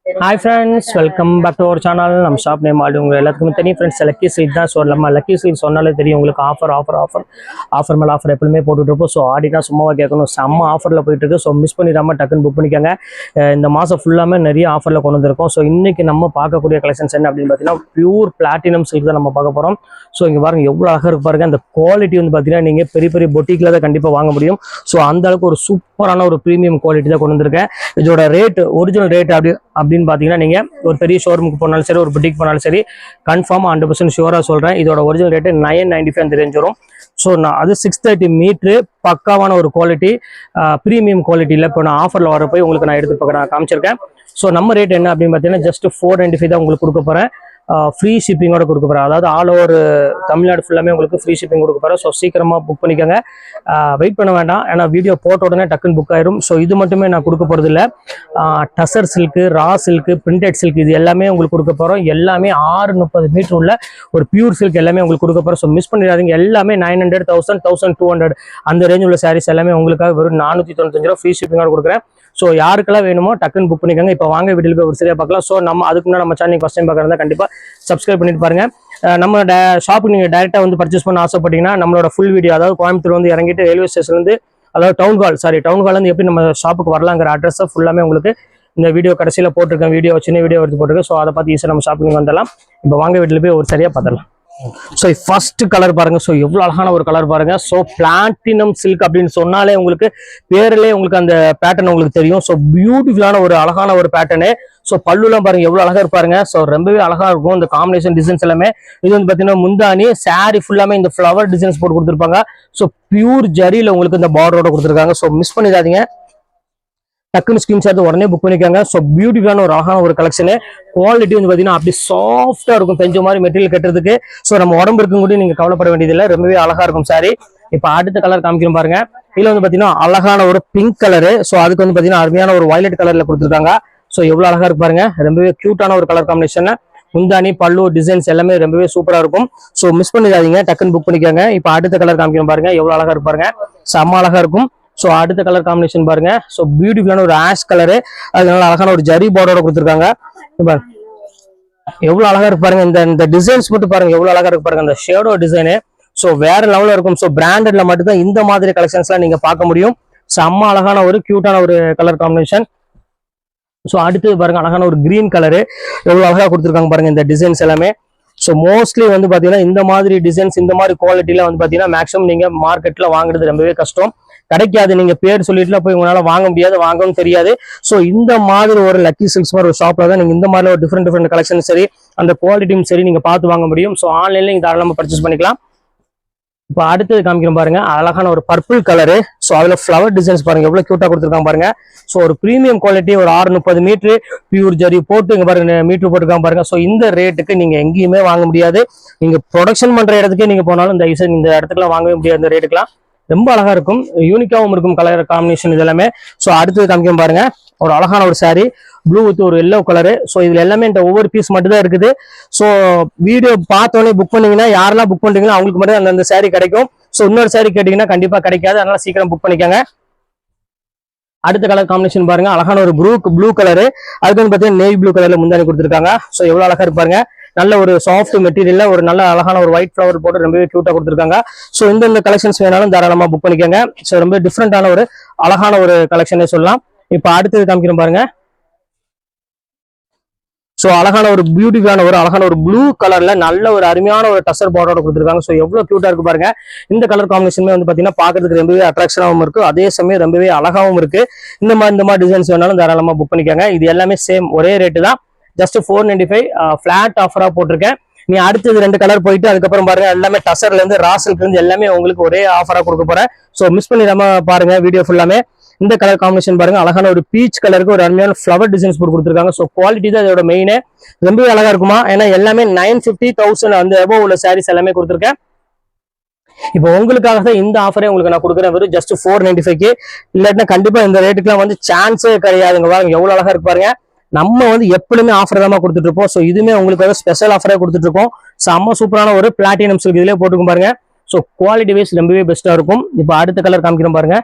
Hi friends, welcome back to our channel. நம்ம shop name already உங்க எல்லாத்துக்கும் தெரியும் ஃப்ரெண்ட்ஸ். லக்கி சில்க் தான். ஸோ நம்ம லக்கி சில்க் சொன்னாலே தெரியும் உங்களுக்கு ஆஃபர் மேலே ஆஃபர் எப்பவுமே போட்டுட்டு இருப்போம். ஸோ ஆடினா சும்மாவா கேட்கணும், செம்ம ஆஃபரில் போயிட்டு இருக்கு. ஸோ மிஸ் பண்ணிடாமல் டக்குன்னு புக் பண்ணிக்கோங்க. இந்த மாதம் ஃபுல்லாமே நிறைய ஆஃபரில் கொண்டு வந்திருக்கோம். ஸோ இன்னைக்கு நம்ம பார்க்கக்கூடிய கலெக்ஷன்ஸ் என்ன அப்படின்னு பார்த்தீங்கன்னா பியூர் பிளாட்டினம் சில்க் தான் நம்ம பார்க்க போகிறோம். ஸோ இங்கே பாருங்க எவ்வளோ அழகாக இருக்கு பாருங்க. அந்த குவாலிட்டி வந்து பார்த்தீங்கன்னா நீங்கள் பெரிய பெரிய பொட்டிக்கில் தான் கண்டிப்பாக வாங்க முடியும். ஸோ அந்த அளவுக்கு ஒரு சூப்பரான ஒரு ப்ரீமியம் குவாலிட்டி தான் கொண்டு வந்திருக்கேன். இதோட ரேட் ஒரிஜினல் ரேட் அப்படின்னு பார்த்தீங்கன்னா நீங்கள் ஒரு பெரிய ஷோரூமுக்கு போனாலும் சரி, ஒரு புட்டிக் போனாலும் சரி, கன்ஃபார்மாக 100% ஷுவராக சொல்கிறேன். இதோட ஒரிஜினல் ரேட்டு 995 அந்த ரேஞ்ச் வரும். ஸோ நான் அது 630 மீட்ரு பக்காவான ஒரு குவாலிட்டி, ப்ரீமியம் குவாலிட்டியில் இப்போ நான் ஆஃபரில் வரப்போய் உங்களுக்கு நான் எடுத்து நான் காமிச்சிருக்கேன். ஸோ நம்ம ரேட் என்ன அப்படின்னு பார்த்தீங்கன்னா ஜஸ்ட் 495 தான் உங்களுக்கு கொடுக்க போகிறேன். ஃப்ரீ ஷிப்பிங்கோட கொடுக்க போகிறேன். அதாவது ஆல் ஓவர் தமிழ்நாடு ஃபுல்லாமே உங்களுக்கு ஃப்ரீ ஷிப்பிங் கொடுக்க போகிறேன். ஸோ சீக்கிரமாக புக் பண்ணிக்கோங்க, வெயிட் பண்ண வேண்டாம். ஏன்னா வீடியோ போட்ட உடனே டக்குன்னு புக் ஆயிரும். ஸோ இது மட்டுமே நான் கொடுக்க போகிறது இல்லை. Tussar silk, raw silk, printed silk இது எல்லாமே உங்களுக்கு கொடுக்க போகிறோம். எல்லாமே 630 மீட்டர் உள்ள ஒரு பியூர் சில்க் எல்லாமே உங்களுக்கு கொடுக்க போகிறோம். ஸோ மிஸ் பண்ணிடாதீங்க. எல்லாமே 900, 1000, 1200 அந்த ரேஞ்ச் உள்ள சாரீஸ் எல்லாமே உங்களுக்காக வெறும் 495 ரூபா ஃப்ரீ ஷிப்பிங்கோட கொடுக்குறேன். ஸோ யாருக்கெல்லாம் வேணுமோ டக்குன்னு புக் பண்ணிக்கோங்க. இப்போ வாங்க வீட்டில் போய் ஒரு சரியாக பார்க்கலாம். ஸோ நம்ம அதுக்கு முன்னாடி நம்ம சேனல் ஃபஸ்ட் டைம் பார்க்குறதா கண்டிப்பாக சப்ஸ்கிரைப் பண்ணிட்டு பாருங்க. நம்ம ஷாப்புக்கு நீங்கள் டேரெக்டாக வந்து பர்ச்சேஸ் பண்ண ஆசைப்பட்டீங்கன்னா நம்மளோட ஃபுல் வீடியோ, அதாவது கோயம்புத்தூர் வந்து இறங்கிட்டு ரயில்வே ஸ்டேஷன்லேருந்து, அதாவது டவுன் ஹால் வந்து எப்படி நம்ம ஷாப்புக்கு வரலாங்கிற அட்ரஸை ஃபுல்லாமே உங்களுக்கு இந்த வீடியோ கடைசியில் போட்டிருக்கேன். சின்ன வீடியோ எடுத்து போட்டிருக்கேன். ஸோ அதை பார்த்து ஈஸியாக நம்ம ஷாப்பிங் வந்துடலாம். இப்போ வாங்க வீட்டில் போய் ஒரு சரியாக பார்த்துடலாம். ஸோ ஃபர்ஸ்ட் கலர் பாருங்க. ஸோ எவ்வளோ அழகான ஒரு கலர் பாருங்க. ஸோ பிளாட்டினம் சில்க் அப்படின்னு சொன்னாலே உங்களுக்கு பேரிலே உங்களுக்கு அந்த பேட்டர்ன் உங்களுக்கு தெரியும். ஸோ பியூட்டிஃபுல்லான ஒரு அழகான ஒரு பேட்டர்னு. ஸோ பல்லுலாம் பாருங்க எவ்வளோ அழகா இருப்பாருங்க. ஸோ ரொம்பவே அழகா இருக்கும் இந்த காம்பினேஷன் டிசைன்ஸ் எல்லாமே. இது வந்து பார்த்தீங்கன்னா முந்தானி சாரி ஃபுல்லாமே இந்த ஃப்ளவர் டிசைன்ஸ் போட்டு கொடுத்துருப்பாங்க. ஸோ பியூர் ஜரியில் உங்களுக்கு இந்த பார்டரோட கொடுத்துருக்காங்க. ஸோ மிஸ் பண்ணிடாதீங்க, டக்குன்னு ஸ்கிரீன்ஷாட் உடனே புக் பண்ணிக்காங்க. ஸோ பியூட்டிஃபுல்லான ஒரு அழகான ஒரு கலெக்ஷனு. குவாலிட்டி வந்து பார்த்தீங்கன்னா அப்படி சாஃப்டாக இருக்கும், பெஞ்ச மாதிரி மெட்டீரியல் கட்டுறதுக்கு. ஸோ நம்ம உடம்பு இருக்கும் கூட நீங்கள் கவலைப்பட வேண்டியதில்லை, ரொம்பவே அழகா இருக்கும் சாரி. இப்போ அடுத்த கலர் காமிக்கிறோம் பாருங்க. இதில் வந்து பார்த்தீங்கன்னா அழகான ஒரு பிங்க் கலரு. ஸோ அதுக்கு வந்து பார்த்தீங்கன்னா அருமையான ஒரு வயலட் கலர்ல கொடுத்துருக்காங்க. ஸோ எவ்வளோ அழகா இருக்கு பாருங்க, ரொம்பவே கியூட்டான ஒரு கலர் காம்பினேஷன். முந்தானி பல்லு டிசைன்ஸ் எல்லாமே ரொம்பவே சூப்பரா இருக்கும். ஸோ மிஸ் பண்ணிடாதீங்க, டக்குன்னு புக் பண்ணிக்காங்க. இப்போ அடுத்த கலர் காமிக்கிறோம் பாருங்க, எவ்வளோ அழகா இருக்கு பாருங்க, செம்ம அழகா இருக்கும். ஸோ அடுத்த கலர் காம்பினேஷன் பாருங்க. ஸோ பியூட்டிஃபுல்லான ஒரு ஆஷ் கலரு, அதனால அழகான ஒரு ஜரி பார்டரோட கொடுத்துருக்காங்க. எவ்வளவு அழகா இருக்கு பாருங்க. இந்த டிசைன்ஸ் மட்டும் பாருங்க எவ்வளவு அழகா இருக்கு பாருங்க, இந்த ஷேடோ டிசைனு. ஸோ வேற லெவலில் இருக்கும். ஸோ பிராண்டட்ல மட்டும்தான் இந்த மாதிரி கலெக்ஷன்ஸ்லாம் நீங்க பார்க்க முடியும். செம்ம அழகான ஒரு கியூட்டான ஒரு கலர் காம்பினேஷன். ஸோ அடுத்தது பாருங்க அழகான ஒரு கிரீன் கலரு, எவ்வளவு அழகா கொடுத்துருக்காங்க பாருங்க இந்த டிசைன்ஸ் எல்லாமே. ஸோ மோஸ்ட்லி வந்து பாத்தீங்கன்னா இந்த மாதிரி டிசைன்ஸ், இந்த மாதிரி குவாலிட்டியில வந்து பாத்தீங்கன்னா மேக்ஸிமம் நீங்க மார்க்கெட்ல வாங்குறது ரொம்பவே கஷ்டம், கிடைக்காது. நீங்க பேர் சொல்லிட்டுல போய் உங்களால வாங்க முடியாது, வாங்கவும் தெரியாது. ஸோ இந்த மாதிரி ஒரு லக்கி சில்க்ஸ் மாதிரி ஒரு ஷாப்ல தான் நீங்க இந்த மாதிரி ஒரு டிஃப்ரெண்ட் கலெக்ஷன் சரி, அந்த குவாலிட்டியும் சரி நீங்க பார்த்து வாங்க முடியும். ஸோ ஆன்லைன்ல நீங்க தாராளமா பர்ச்சேஸ் பண்ணிக்கலாம். இப்போ அடுத்தது காமிக்கிறோம் பாருங்க, அழகான ஒரு பர்பிள் கலரு. ஸோ அதுல ஃபிளவர் டிசைன்ஸ் பாருங்க எவ்வளவு கியூட்டா கொடுத்துருக்காங்க பாருங்க. ஸோ ஒரு பிரீமியம் குவாலிட்டி, ஒரு 630 மீட்டர் பியூர் ஜரி போட்டு இங்க பாருங்க மீட்டர் போட்டுருக்காங்க பாருங்க. ஸோ இந்த ரேட்டுக்கு நீங்க எங்கேயுமே வாங்க முடியாது. நீங்க ப்ரொடக்ஷன் பண்ற இடத்துக்கே நீங்க போனாலும் இந்த இடத்துக்குலாம் வாங்கவே முடியாது. இந்த ரேட்டுக்குலாம் ரொம்ப அழகா இருக்கும், யூனிக்காவும் இருக்கும் கலர் காம்பினேஷன் இது எல்லாமே. ஸோ அடுத்தது காமிக்கிறோம் பாருங்க, ஒரு அழகான ஒரு சாரி ப்ளூ வித் ஒரு எல்லோ கலரு. ஸோ இதுல எல்லாமே இந்த ஒவ்வொரு பீஸ் மட்டும் தான் இருக்குது. ஸோ வீடியோ பார்த்தோன்னே புக் பண்ணீங்கன்னா, யாரெல்லாம் புக் பண்றீங்களோ அவங்களுக்கு மட்டும் அந்த சாரி கிடைக்கும். ஸோ இன்னொரு சாரி கேட்டீங்கன்னா கண்டிப்பா கிடைக்காது, அதனால சீக்கிரம் புக் பண்ணிக்கோங்க. அடுத்த கலர் காம்பினேஷன் பாருங்க, அழகான ஒரு ப்ளூ கலரு, அதுக்கு வந்து பார்த்தீங்கன்னா நேவி ப்ளூ கலர்ல முந்தானி கொடுத்துருக்காங்க. ஸோ எவ்வளவு அழகா இருப்பாருங்க, நல்ல ஒரு சாஃப்ட் மெட்டீரியல்ல ஒரு நல்ல அழகான ஒரு ஒயிட் ஃபிளவர் போட்டு ரொம்பவே கியூட்டா கொடுத்துருக்காங்க. ஸோ இந்த கலெக்ஷன்ஸ் வேணாலும் தாராளமா புக் பண்ணிக்கோங்க. ஸோ ரொம்ப டிஃப்ரெண்டான ஒரு அழகான ஒரு கலெக்ஷனே சொல்லலாம். இப்போ அடுத்தது காமிக்கிறோம் பாருங்க. ஸோ அழகான ஒரு பியூட்டிஃபுல்லான ஒரு அழகான ஒரு ப்ளூ கலர்ல நல்ல ஒரு அருமையான ஒரு டசர் பார்டரோட கொடுத்துருக்காங்க. ஸோ எவ்வளவு கியூட்டா இருக்கு பாருங்க. இந்த கலர் காம்பினேஷன் வந்து பாத்தீங்கன்னா பாக்குறதுக்கு ரொம்பவே அட்ராக்ஷனாகவும் இருக்கு, அதே சமயம் ரொம்பவே அழகாவும் இருக்கு. இந்த மாதிரி டிசைன்ஸ் வேணாலும் தாராளமா புக் பண்ணிக்கோங்க. இது எல்லாமே சேம் ஒரே ரேட்டு தான், ஜஸ்ட் 495 ஃபிளாட் ஆஃபரா போட்டிருக்கேன். நீ அடுத்தது 2 கலர் போயிட்டு அதுக்கப்புறம் பாருங்க எல்லாமே டசர்ல இருந்து ராசலுக்கு இருந்து எல்லாமே உங்களுக்கு ஒரே ஆஃபரா கொடுக்க போறேன். ஸோ மிஸ் பண்ணிடாம பாருங்க வீடியோ ஃபுல்லாமே. இந்த கலர் காம்பினேஷன் பாருங்க, அழகான ஒரு பீச் கலருக்கு ஒரு அருமையான ஃபிளவர் டிசைன்ஸ் போட்டு கொடுத்துருக்காங்க. ஸோ குவாலிட்டி தான் இதோட மெயினே, ரொம்பவே அழகா இருக்குமா. ஏன்னா எல்லாமே 950, 1000 அந்த எபோவ் உள்ள சாரீஸ் எல்லாமே கொடுத்துருக்கேன். இப்போ உங்களுக்காக தான் இந்த ஆஃபரே உங்களுக்கு நான் கொடுக்குறேன், வெறும் ஜஸ்ட் 495. இல்லாட்டினா கண்டிப்பா இந்த ரேட்டுக்குலாம் வந்து சான்ஸே கிடையாதுங்க. பாருங்க எவ்வளவு அழகா இருக்கு பாருங்க. நம்ம வந்து எப்பவுமே ஆஃபர் தான் கொடுத்துட்டு இருப்போம். ஸோ இதுவுமே உங்களுக்கு ஸ்பெஷல் ஆஃபரே கொடுத்துட்டு இருக்கோம். செம்ம சூப்பரான ஒரு பிளாட்டினம் சில்க் இதுலேயே போட்டுக்கும் பாருங்க. ஸோ குவாலிட்டி வைஸ் ரொம்பவே பெஸ்டா இருக்கும். இப்போ அடுத்த கலர் காமிக்கிறோம் பாருங்க.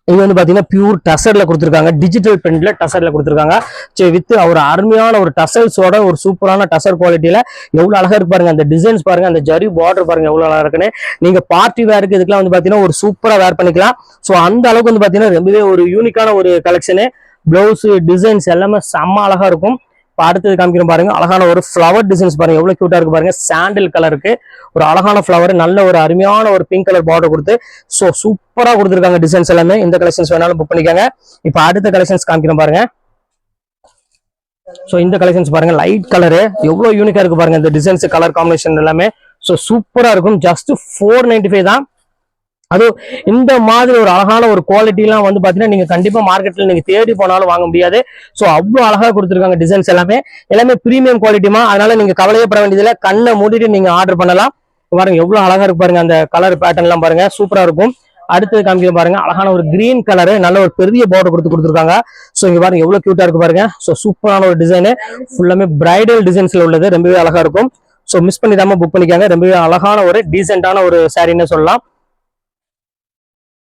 இது வந்து பாத்தீங்கன்னா பியூர் டசர்ல கொடுத்துருக்காங்க, டிஜிட்டல் பிரிண்ட்ல டசர்ல கொடுத்துருக்காங்க. சரி, வித் ஒரு அருமையான ஒரு டசல்ஸோட ஒரு சூப்பரான டசர் குவாலிட்டியில எவ்வளவு அழகா இருக்கு பாருங்க. அந்த டிசைன்ஸ் பாருங்க, அந்த ஜரி பார்டர் பாருங்க எவ்வளவு அழகா இருக்குன்னு. நீங்க பார்ட்டி வேருக்கு இதுக்கெல்லாம் வந்து பாத்தீங்கன்னா ஒரு சூப்பரா வேர் பண்ணிக்கலாம். ஸோ அந்த அளவுக்கு வந்து பாத்தீங்கன்னா ரொம்பவே ஒரு யூனிக்கான ஒரு கலெக்ஷனு. பிளவுஸ் டிசைன்ஸ் எல்லாமே செம்ம அழகா இருக்கும். அடுத்தது காமிக்கிறோம் பாருங்க, அழகான ஒரு ஃபிளவர் டிசைன்ஸ் பாருங்க எவ்வளவு கியூட்டா இருக்கு பாருங்க. சாண்டில் கலருக்கு ஒரு அழகான ஃபிளவர், நல்ல ஒரு அருமையான ஒரு பிங்க் கலர் பார்டர் கொடுத்து ஸோ சூப்பரா கொடுத்துருக்காங்க டிசைன்ஸ் எல்லாமே. இந்த கலெக்ஷன்ஸ் வேணாலும் புக் பண்ணிக்கோங்க. இப்போ அடுத்த கலெக்ஷன்ஸ் காமிக்கிறோம் பாருங்க. ஸோ இந்த கலெக்ஷன்ஸ் பாருங்க, லைட் கலரு எவ்வளவு யூனிக்கா இருக்கு பாருங்க. இந்த டிசைன்ஸ் கலர் காம்பினேஷன் எல்லாமே ஸோ சூப்பரா இருக்கும். ஜஸ்ட் 495 தான். அதுவும் இந்த மாதிரி ஒரு அழகான ஒரு குவாலிட்டி எல்லாம் வந்து பாத்தீங்கன்னா நீங்க கண்டிப்பா மார்க்கெட்ல நீங்க தேடி போனாலும் வாங்க முடியாது. சோ அவ்வளவு அழகா கொடுத்துருக்காங்க டிசைன்ஸ் எல்லாமே பிரீமியம் குவாலிட்டிமா. அதனால நீங்க கவலையப்பட வேண்டியதுல, கண்ணை மூடிட்டு நீங்க ஆர்டர் பண்ணலாம். பாருங்க எவ்வளவு அழகா இருக்கு பாருங்க, அந்த கலர் பேட்டர்ன் எல்லாம் பாருங்க சூப்பரா இருக்கும். அடுத்தது காமிக்க பாருங்க, அழகான ஒரு கிரீன் கலரு, நல்ல ஒரு பெரிய பார்டர் கொடுத்துருக்காங்க. சோ இங்க பாருங்க எவ்வளவு கியூட்டா இருக்கு பாருங்க. சோ சூப்பரான ஒரு டிசைனு, ஃபுல்லாமே பிரைடல் டிசைன்ஸ்ல உள்ளது, ரொம்பவே அழகா இருக்கும். சோ மிஸ் பண்ணிடாம புக் பண்ணிக்காங்க. ரொம்பவே அழகான ஒரு டீசென்டான ஒரு சாரின்னு சொல்லலாம்.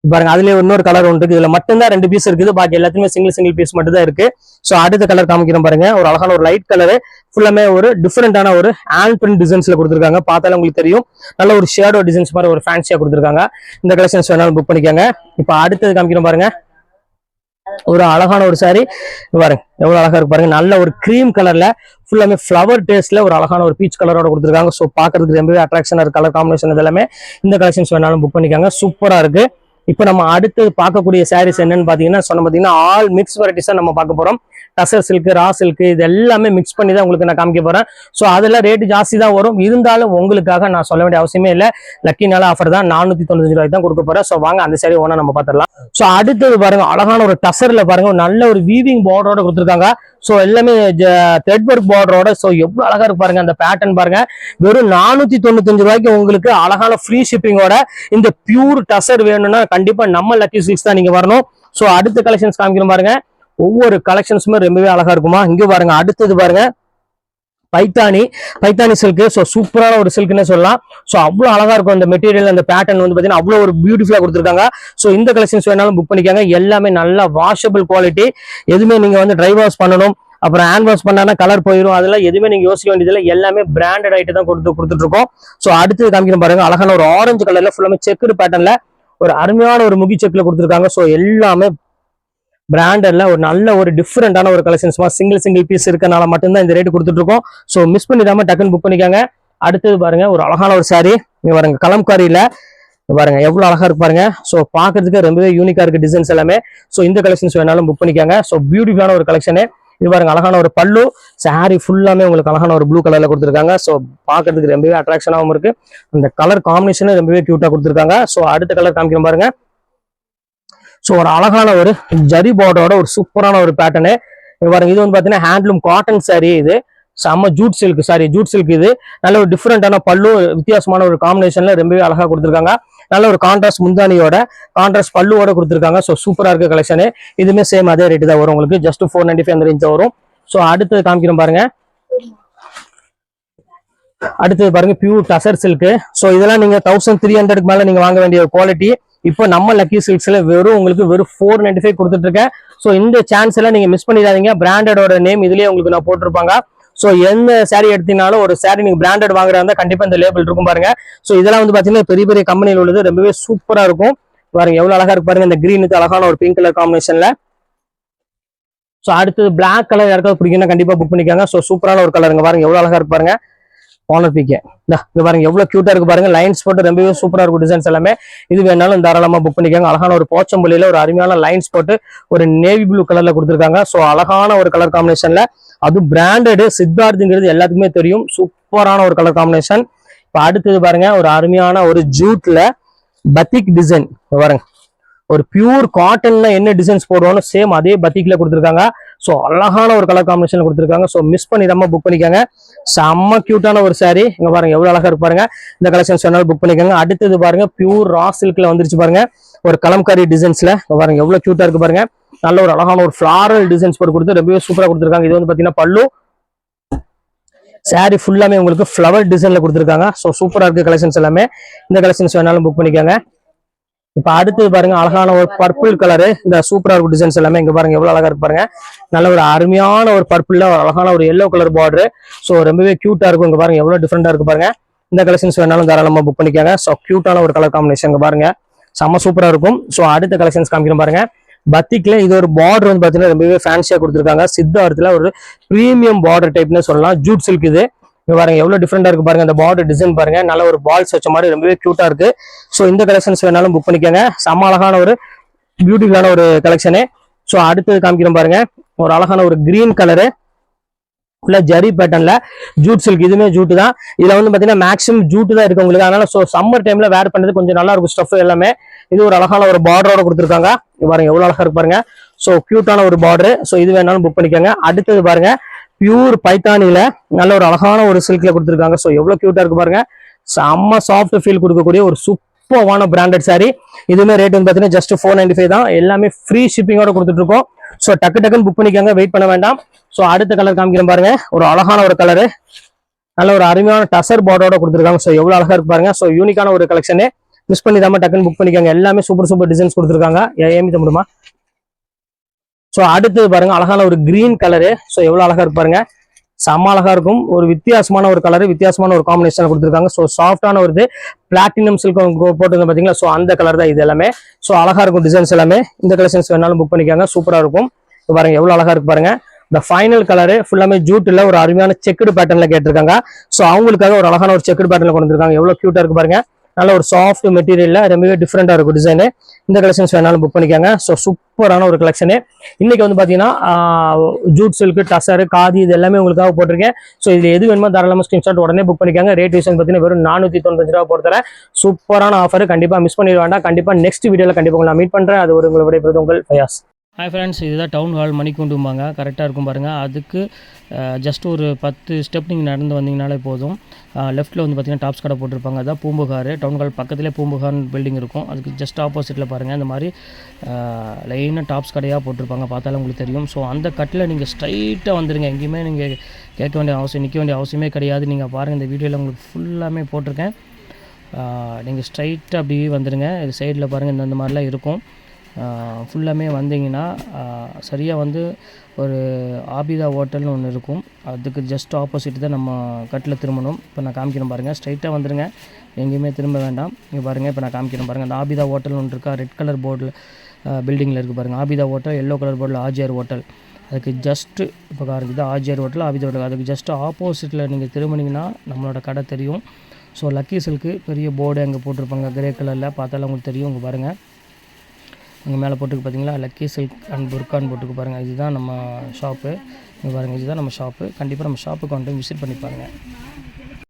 பாருங்க அதுலயே இன்னொரு கலர் ஒன்று இருக்கு. இதுல மட்டும்தான் 2 பீஸ் இருக்குது, பாக்கி எல்லாத்துமே சிங்கிள் பீஸ் மட்டும் தான் இருக்கு. சோ அடுத்த கலர் காமிக்கிறோம் பாருங்க, ஒரு அழகான ஒரு லைட் கலரு, ஃபுல்லாமே ஒரு டிஃபரெண்டான ஒரு ஹேண்ட் பிரிண்ட் டிசைன்ஸ்ல கொடுத்துருக்காங்க. பார்த்தாலும் உங்களுக்கு தெரியும், நல்ல ஒரு ஷேடோ டிசைன்ஸ் மாதிரி ஒரு ஃபேன்சியா கொடுத்துருக்காங்க. இந்த கலெக்ஷன்ஸ் வேணாலும் புக் பண்ணிக்கோங்க. இப்ப அடுத்தது காமிக்கிறோம் பாருங்க, ஒரு அழகான ஒரு சாரி பாருங்க எவ்வளவு அழகா இருக்கு பாருங்க. நல்ல ஒரு கிரீம் கலர்ல ஃபுல்லாமே ஃபிளவர் டேஸ்ட்ல ஒரு அழகான ஒரு பீச் கலரோட கொடுத்துருக்காங்க. சோ பாக்குறதுக்கு ரொம்பவே அட்ராக்ஷனா இருக்கு கலர் காம்பினேஷன். இதெல்லாமே இந்த கலெக்ஷன்ஸ் வேணாலும் புக் பண்ணிக்கோங்க, சூப்பரா இருக்கு. இப்ப நம்ம அடுத்து பார்க்கக்கூடிய சாரீஸ் என்னன்னு பாத்தீங்கன்னா பாத்தீங்கன்னா ஆல் மிக்ஸ் வெரைட்டிஸா நம்ம பார்க்க போறோம். டசர் சில்க், ரா சில்க், இது எல்லாமே மிக்ஸ் பண்ணி தான் உங்களுக்கு நான் காமிக்க போறேன். சோ அதெல்லாம் ரேட்டு ஜாஸ்தி தான் வரும். இருந்தாலும் உங்களுக்காக நான் சொல்ல வேண்டிய அவசியமே இல்லை. லக்கி நாள ஆஃபர் தான், 495 ரூபாய்க்கு தான் கொடுக்க போறேன். சோ வாங்க அந்த சாரி ஒண்ணா நம்ம பார்த்துடலாம். சோ அடுத்தது பாருங்க, அழகான ஒரு டசர்ல பாருங்க, நல்ல ஒரு வீவிங் பார்டரோட கொடுத்துருக்காங்க. சோ எல்லாமே த்ரெட் ஒர்க் பார்டரோட. சோ எவ்வளவு அழகா இருக்கு பாருங்க, அந்த பேட்டர்ன் பாருங்க. வெறும் 495 ரூபாய்க்கு உங்களுக்கு அழகான ஃப்ரீ ஷிப்பிங்கோட இந்த பியூர் டசர் வேணும்னா கண்டிப்பா நம்ம லக்கி சில்க்ஸ் தான் நீங்க வரணும். சோ அடுத்த கலெக்ஷன்ஸ் காமிக்கிறோம் பாருங்க, ஒவ்வொரு கலெக்ஷன்ஸுமே ரொம்பவே அழகா இருக்குமா. இங்க பாருங்க, அடுத்தது பாருங்க பைத்தானி சில்க். ஸோ சூப்பரான ஒரு சில்க்னே சொல்லலாம். ஸோ அவ்வளோ அழகா இருக்கும் அந்த மெட்டீரியல், அந்த பேட்டர்ன் வந்து பார்த்தீங்கன்னா அவ்வளோ ஒரு பியூட்டிஃபுல்லா கொடுத்துருக்காங்க. ஸோ இந்த கலெக்ஷன்ஸ் வேணாலும் புக் பண்ணிக்காங்க. எல்லாமே நல்லா வாஷபிள் குவாலிட்டி. எதுவுமே நீங்க வந்து ட்ரை வாஷ் பண்ணணும், அப்புறம் ஹேண்ட் வாஷ் பண்ணா கலர் போயிடும், அதெல்லாம் எதுவுமே நீங்க யோசிக்க வேண்டியதில்லை. எல்லாமே பிராண்டட் ஐட்டம் தான் கொடுத்துட்டு இருக்கோம். ஸோ அடுத்தது காமிக்கிறோம் பாருங்க, அழகான ஒரு ஆரஞ்சு கலர்ல ஃபுல்லாமே செக்குடு பேட்டர்ன்ல ஒரு அருமையான ஒரு முகி செக்ல கொடுத்துருக்காங்க. ஸோ எல்லாமே பிராண்டட்ல ஒரு நல்ல ஒரு டிஃபரெண்டான ஒரு கலெக்ஷன்ஸ், சிங்கிள் பீஸ் இருக்கனால மட்டும்தான் இந்த ரேட் கொடுத்துட்டு இருக்கோம். ஸோ மிஸ் பண்ணிடாம டக்குன்னு புக் பண்ணிக்காங்க. அடுத்தது பாருங்க, ஒரு அழகான ஒரு சாரி, இங்க பாருங்க கலம்காரியில பாருங்க எவ்வளவு அழகா இருக்கு பாருங்க. ஸோ பாக்குறதுக்கு ரொம்பவே யூனிக்கா இருக்கு டிசைன்ஸ் எல்லாமே. ஸோ இந்த கலெக்ஷன்ஸ் வேணாலும் புக் பண்ணிக்காங்க. ஸோ பியூட்டிஃபுல்லான ஒரு கலெக்ஷனு. இது பாருங்க அழகான ஒரு பல்லு, சாரி ஃபுல்லாமே உங்களுக்கு அழகான ஒரு ப்ளூ கலர்ல கொடுத்துருக்காங்க. ஸோ பாக்குறதுக்கு ரொம்பவே அட்ராக்ஷனாகவும் இருக்கு. அந்த கலர் காம்பினேஷனும் ரொம்பவே கியூட்டா கொடுத்துருக்காங்க. ஸோ அடுத்த கலர் காமிக்கிறோம் பாருங்க. ஸோ ஒரு அழகான ஒரு ஜரி பார்டரோட ஒரு சூப்பரான ஒரு பேட்டர்னு பாருங்க. இது வந்து பாத்தீங்கன்னா ஹேண்ட்லூம் காட்டன் சாரி, இது செம்ம ஜூட் சில்க். இது நல்ல ஒரு டிஃபரெண்டான பல்லு, வித்தியாசமான ஒரு காம்பினேஷன்ல ரொம்பவே அழகா கொடுத்துருக்காங்க. நல்ல ஒரு கான்ட்ராஸ்ட் முந்தானியோட கான்ட்ராஸ்ட் பல்லுவோட கொடுத்துருக்காங்க. ஸோ சூப்பரா இருக்க கலெக்ஷனு. இதுவுமே சேம் அதே ரேட்டு தான் வரும் உங்களுக்கு, ஜஸ்ட் 495 அந்த ரேஞ்ச் வரும். ஸோ அடுத்தது காமிக்கிறோம் பாருங்க, அடுத்தது பாருங்க பியூர் டசர் சில்க். ஸோ இதெல்லாம் நீங்க 1300 மேல நீங்க வாங்க வேண்டிய குவாலிட்டி. இப்போ நம்ம லக்கி சில்க்ஸ்ல உங்களுக்கு வெறும் 495 கொடுத்துட்டு இருக்கேன். ஸோ இந்த சான்ஸ் எல்லாம் நீங்க மிஸ் பண்ணிடாதீங்க. பிராண்டடோட நேம் இதுலயே உங்களுக்கு நான் போட்டிருப்பாங்க. ஸோ எந்த சாரி எடுத்தீங்கனாலும் ஒரு சாரி நீங்க பிராண்டட் வாங்குறதா இருந்தா கண்டிப்பா இந்த லேபிள் இருக்கும் பாருங்க. ஸோ இதெல்லாம் வந்து பாத்தீங்கன்னா பெரிய பெரிய கம்பெனியில் உள்ளது, ரொம்பவே சூப்பரா இருக்கும் பாருங்க. எவ்வளவு அழகா இருக்கு பாருங்க, இந்த கிரீனுக்கு அழகான ஒரு பிங்க் கலர் காம்பினேஷன்ல. ஸோ அடுத்தது பிளாக் கலர் யாருக்காவது பிடிக்குன்னா கண்டிப்பா புக் பண்ணிக்காங்க. ஸோ சூப்பரான ஒரு கலருங்க பாருங்க, எவ்வளவு அழகா இருக்கு பாருங்க. கார்னர் பீக்கே இங்க பாருங்க எவ்வளவு கியூட்டா இருக்கு பாருங்க. லைன்ஸ் போட்டு ரொம்பவே சூப்பரா இருக்கும் டிசைன்ஸ் எல்லாமே. இது வேணாலும் தாராளமா புக் பண்ணிக்காங்க. அழகான ஒரு போச்சம்பள்ளியில ஒரு அருமையான லைன்ஸ் போட்டு ஒரு நேவி ப்ளூ கலர்ல கொடுத்துருக்காங்க. ஸோ அழகான ஒரு கலர் காம்பினேஷன்ல, அது பிராண்டடு சித்தார்த்துங்கிறது எல்லாத்துக்குமே தெரியும். சூப்பரான ஒரு கலர் காம்பினேஷன். இப்ப அடுத்தது பாருங்க, ஒரு அருமையான ஒரு ஜூட்ல பத்திக் டிசைன் பாருங்க. ஒரு பியூர் காட்டன்ல என்ன டிசைன்ஸ் போடுவானோ சேம் அதே பத்திக்ல கொடுத்துருக்காங்க. ஸோ அழகான ஒரு கலர் காம்பினேஷன் கொடுத்துருக்காங்க. ஸோ மிஸ் பண்ணிடாம புக் பண்ணிக்காங்க. செம்ம கியூட்டான ஒரு சாரி, இங்க பாருங்க எவ்வளவு அழகா இருக்கு பாருங்க. இந்த கலெக்ஷன்ஸ் வேணாலும் புக் பண்ணிக்காங்க. அடுத்தது பாருங்க பியூர் ரா சில்க்ல வந்துருச்சு பாருங்க, ஒரு கலம்காரி டிசைன்ஸ்ல பாருங்க எவ்வளவு கியூட்டா இருக்கு பாருங்க. நல்ல ஒரு அழகான ஒரு ஃபிளாரல் டிசைன்ஸ் போட்டு கொடுத்து ரொம்பவே சூப்பரா கொடுத்துருக்காங்க. இது வந்து பாத்தீங்கன்னா பல்லு, சாரி ஃபுல்லாமே உங்களுக்கு ஃபிளவர் டிசைன்ல கொடுத்துருக்காங்க. ஸோ சூப்பரா இருக்கு கலெக்ஷன்ஸ் எல்லாமே. இந்த கலெக்ஷன்ஸ் வேணாலும் புக் பண்ணிக்காங்க. இப்போ அடுத்து பாருங்க அழகான ஒரு பர்பிள் கலரு, இந்த சூப்பரா இருக்கும் டிசைன்ஸ் எல்லாமே இங்க பாருங்க எவ்வளவு அழகா இருக்கு பாருங்க. நல்ல ஒரு அருமையான ஒரு பர்பிள்ல ஒரு அழகான ஒரு எல்லோ கலர் பார்டர். ஸோ ரொம்பவே கியூட்டா இருக்கும். இங்க பாருங்க எவ்வளவு டிஃப்ரெண்டா இருக்கு பாருங்க. இந்த கலெக்ஷன்ஸ் வேணாலும் தாராளமா புக் பண்ணிக்காங்க. ஸோ கியூட்டான ஒரு கலர் காம்பினேஷன் இங்க பாருங்க செம்ம சூப்பரா இருக்கும். ஸோ அடுத்த கலெக்ஷன்ஸ் காமிக்கிறோம் பாருங்க. பத்திக்ல இது ஒரு பார்டர் வந்து பாத்தீங்கன்னா ரொம்பவே ஃபேன்சியா கொடுத்துருக்காங்க. சித்தார்த்துல ஒரு பிரீமியம் பார்டர் டைப்னு சொல்லலாம். ஜூட் சில்க் இது. இங்க பாருங்க எவ்வளவு டிஃப்ரெண்டா இருக்கு பாருங்க. அந்த பார்டர் டிசைன் பாருங்க நல்ல ஒரு பால்ஸ் வச்ச மாதிரி ரொம்பவே கியூட்டா இருக்கு. ஸோ இந்த கலெக்ஷன்ஸ் வேணாலும் புக் பண்ணிக்கோங்க. செம்ம அழகான ஒரு பியூட்டிஃபுல்லான ஒரு கலெக்ஷனு. ஸோ அடுத்தது காமிக்கிறோம் பாருங்க. ஒரு அழகான ஒரு கிரீன் கலரு உள்ள ஜரி பேட்டர்ன்ல ஜூட் சில்க். இதுவுமே ஜூட் தான். இதுல வந்து பாத்தீங்கன்னா மேக்ஸிமம் ஜூட் தான் இருக்கு உங்களுக்கு. அதனால சம்மர் டைம்ல வேர் பண்றது கொஞ்சம் நல்லா இருக்கும் ஸ்டஃப் எல்லாமே. இது ஒரு அழகான ஒரு பார்டரோட கொடுத்துருக்காங்க. பாருங்க எவ்வளவு அழகா இருக்கு பாருங்க. ஸோ கியூட்டான ஒரு பார்டர். ஸோ இது வேணாலும் புக் பண்ணிக்கோங்க. அடுத்தது பாருங்க பியூர் பைத்தானில நல்ல ஒரு அழகான ஒரு சில்க்ல கொடுத்துருக்காங்க. ஸோ எவ்வளவு கியூட்டா இருக்கு பாருங்க. செம்ம சாஃப்ட் ஃபீல் கொடுக்கக்கூடிய ஒரு சூப்பரான பிராண்டட் சாரி. இதுவுமே ரேட் வந்து பாத்தீங்கன்னா ஜஸ்ட் 495 தான். எல்லாமே ஃப்ரீ ஷிப்பிங்கோட கொடுத்துட்டு இருக்கோம். ஸோ டக்குன்னு புக் பண்ணிக்கோங்க, வெயிட் பண்ண வேண்டாம். ஸோ அடுத்த கலர் காமிக்கிறேன் பாருங்க. ஒரு அழகான ஒரு கலரு, நல்ல ஒரு அருமையான டசர் பார்டரோட கொடுத்துருக்காங்க. ஸோ எவ்வளவு அழகா இருக்கு பாருங்க. ஸோ யூனிக்கான ஒரு கலெக்ஷனு. மிஸ் பண்ணிடாம டக்குன்னு புக் பண்ணிக்கோங்க. எல்லாமே சூப்பர் டிசைன்ஸ் கொடுத்துருக்காங்க. ஏமி தம்பிடுமா. ஸோ அடுத்தது பாருங்க அழகான ஒரு கிரீன் கலரு. ஸோ எவ்வளவு அழகா இருக்கு பாருங்க. செம்ம அழகா இருக்கும். ஒரு வித்தியாசமான ஒரு கலரு, வித்தியாசமான ஒரு காம்பினேஷன் கொடுத்துருக்காங்க. ஸோ சாஃப்டான ஒரு இது பிளாட்டினம் சில்க் போட்டு பாத்தீங்களா. ஸோ அந்த கலர் தான் இது எல்லாமே. ஸோ அழகா இருக்கும் டிசைன்ஸ் எல்லாமே. இந்த கலெக்ஷன்ஸ் வேணாலும் புக் பண்ணிக்காங்க. சூப்பரா இருக்கும். பாருங்க எவ்வளவு அழகா இருக்கு பாருங்க. இந்த ஃபைனல் கலரு ஃபுல்லாமே ஜூட்ல ஒரு அருமையான செக்குடு பேட்டர்ன்ல கேட்டிருக்காங்க. ஸோ அவங்களுக்காக ஒரு அழகான ஒரு செக்குடு பேட்டர்ல கொண்டு வந்திருக்காங்க. எவ்வளவு கியூட்டா இருக்கு பாருங்க. நல்ல ஒரு சாஃப்ட் மெட்டீரியல்ல ரொம்பவே டிஃப்ரெண்டா இருக்கும் டிசைனு. இந்த கலெக்ஷன்ஸ் வேணாலும் புக் பண்ணிக்காங்க. ஸோ சூப்பரான ஒரு கலெக்ஷனு. இன்னைக்கு வந்து பாத்தீங்கன்னா ஜூட் சில்க், டசர், காதி இது எல்லாமே உங்களுக்காக போட்டிருக்கேன். ஸோ இதுல எது வேணுமோ தாராளமா ஸ்கிரீன்ஷாட் உடனே புக் பண்ணிக்காங்க. ரேட் விஷயம் பார்த்தீங்கன்னா வெறும் 495 ரூபா போடுறேன். சூப்பரான ஆஃபர். கண்டிப்பா மிஸ் பண்ணிட வேண்டாம். கண்டிப்பா நெக்ஸ்ட் வீடியோல கண்டிப்பா உங்களை மீட் பண்றேன். அது ஒரு உங்களை விடைபெறுவது உங்கள் ஃபயாஸ். ஹாய் ஃப்ரெண்ட்ஸ், இதுதான் டவுன் ஹால் மணிக்கூண்டும்பாங்க. கரெக்டாக இருக்கும் பாருங்கள். அதுக்கு ஜஸ்ட் ஒரு 10 ஸ்டெப் நீங்கள் நடந்து வந்தீங்கனாலே போதும். லெஃப்ட்டில் வந்து பார்த்திங்கன்னா டாப்ஸ் கடை போட்டிருப்பாங்க. அதான் பூம்புகார். டவுன் ஹால் பக்கத்துலேயே பூம்புகார் பில்டிங் இருக்கும். அதுக்கு ஜஸ்ட் ஆப்போசிட்டில் பாருங்கள் இந்த மாதிரி லைனாக டாப்ஸ் கடையாக போட்டிருப்பாங்க. பார்த்தாலும் உங்களுக்கு தெரியும். ஸோ அந்த கட்டில் நீங்கள் ஸ்ட்ரைட்டாக வந்துடுங்க. எங்கேயுமே நீங்கள் கேட்க வேண்டிய அவசியம், நிற்க வேண்டிய அவசியமே கிடையாது. நீங்கள் பாருங்கள் இந்த வீடியோவில் உங்களுக்கு ஃபுல்லாமே போட்டிருக்கேன். நீங்கள் ஸ்ட்ரைட்டாக அப்படியே வந்துடுங்க. இது சைடில் பாருங்கள் இந்த மாதிரிலாம் இருக்கும். ஃபுல்லாமே வந்தீங்கன்னா சரியாக வந்து ஒரு ஆபிதா ஹோட்டல்னு ஒன்று இருக்கும். அதுக்கு ஜஸ்ட் ஆப்போசிட் தான் நம்ம கட்டில் திரும்பணும். இப்போ நான் காமிக்கிறேன் பாருங்கள். ஸ்ட்ரைட்டாக வந்துடுங்க, எங்கேயுமே திரும்ப வேண்டாம். இங்கே பாருங்கள் இப்போ நான் காமிக்கிறேன் பாருங்கள். அந்த ஆபிதா ஹோட்டல் ஒன்று இருக்கா, ரெட் கலர் போர்டில் பில்டிங்கில் இருக்குது பாருங்கள். ஆபிதா ஹோட்டல், எல்லோ கலர் போர்டில் ஆர்ஜிஆர் ஹோட்டல். அதுக்கு ஜஸ்ட்டு இப்போ பாருங்க இது ஆர்ஜிஆர் ஹோட்டல், ஆபிதா ஹோட்டல். அதுக்கு ஜஸ்ட் ஆப்போசிட்டில் நீங்கள் திரும்பினீங்கன்னா நம்மளோட கடை தெரியும். ஸோ லக்கி சில்க்கு பெரிய போர்டு அங்கே போட்டிருப்பாங்க கிரே கலரில். பார்த்தாலும் உங்களுக்கு தெரியும். இங்கே பாருங்கள் அங்கே மேலே போட்டுக்கு பார்த்தீங்களா, லக்கி சில்க் அண்ட் புர்கான் போட்டுக்கு பாருங்கள். இதுதான் நம்ம ஷாப்பு. இங்கே பாருங்கள் இதுதான் நம்ம ஷாப்பு. கண்டிப்பாக நம்ம ஷாப்புக்கு வந்து விசிட் பண்ணி பாருங்கள்.